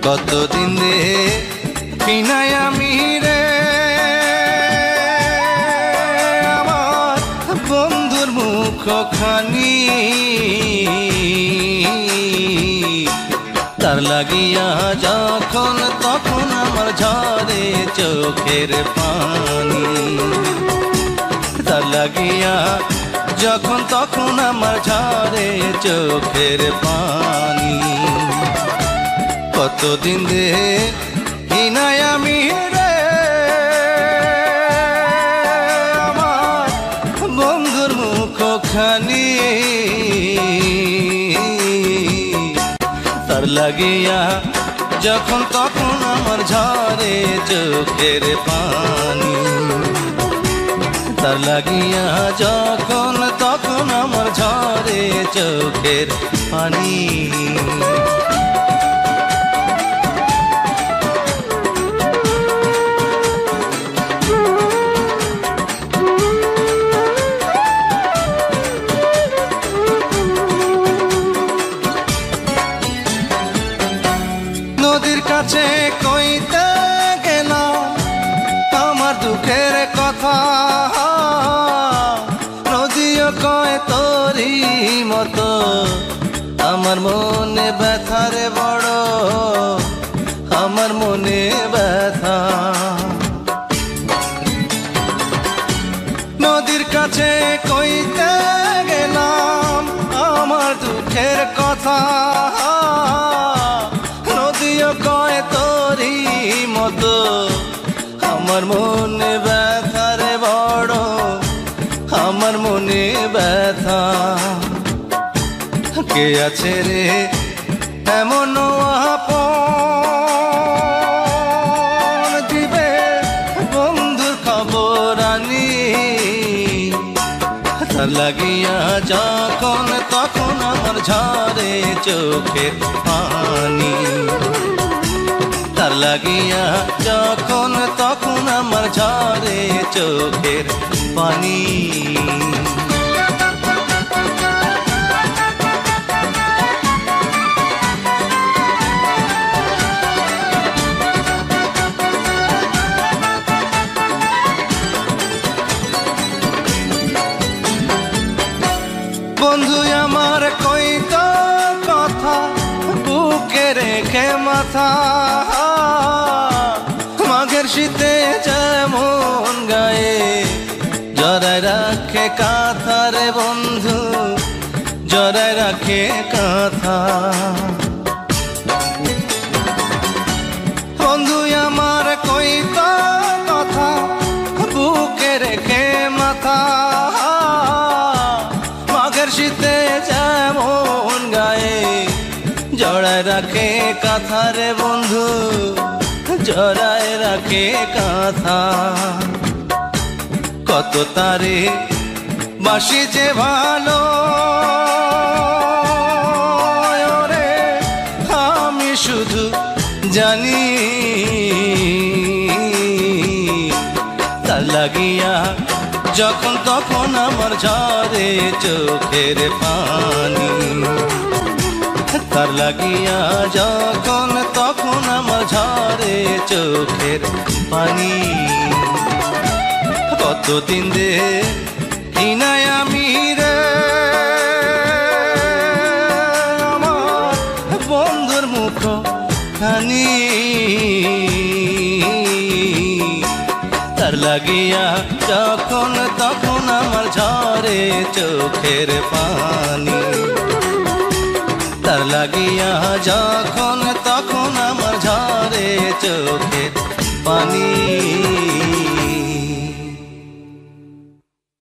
কতদিন রে কিনাই আমি রে আমার বন্ধুর মুখখানি, তার লাগিয়া যখন তখন আমার ঝরে চোখের পানি, তার লাগিয়া যখন তখন আমার ঝরে চোখের পানি। কতদিন রে কিনাই আমি রে আমার বন্ধুর মুখখানি, তার লাগিয়া যখন তখন আমার ঝরে চোখের পানি, তার লাগিয়া যখন তখন আমার ঝরে চোখের পানি। নদীর কাছে কইতে গেলাম আমার দুঃখের কথা, নদীও কয় তোরই মতো আমার মনে ব্যথারে বড়, আমার মনে ব্যথা। নদীর কাছে কইতে গেলাম আমার দুঃখের কথা, নদীও কয় তোরই মতো আমার মনে ব্যথারে বড়, আমার মনে ব্যথা। কে আছে রে এমন আপন দিবে বন্ধুর খবর আনি, তার লাগিয়া যখন তখন আমার ঝরে চোখের পানি, তার লাগিয়া যখন তখন আমার ঝরে চোখের পানি। বন্ধু আমার কইত কথা বুকে রেখে মাথা, মাঘের শীতে যেমন গায়ে জড়ায় রাখে কাঁথা রে বন্ধু, জড়ায় রাখে কাঁথা। বন্ধু আমার কইত কথা বুকে রেখে মাথা, মাঘের শীতে যেমন গায়ে জড়ায় রাখে কাঁথা রে বন্ধু, জড়ায় রাখে কাঁথা। কত তারে বাসি যে ভালো রে আমি শুধু জানি, তার লাগিয়া যখন তখন আমার ঝরে চোখের পানি, তার লাগিয়া যখন তখন আমার ঝরে চোখের পানি। কতদিন রে কিনাই আমি রে আমার বন্ধুর মুখখানি, তার লাগিয়া যখন তখন আমার ঝরে চোখের পানি, তার লাগিয়া যখন তখন আমার ঝরে চোখের পানি।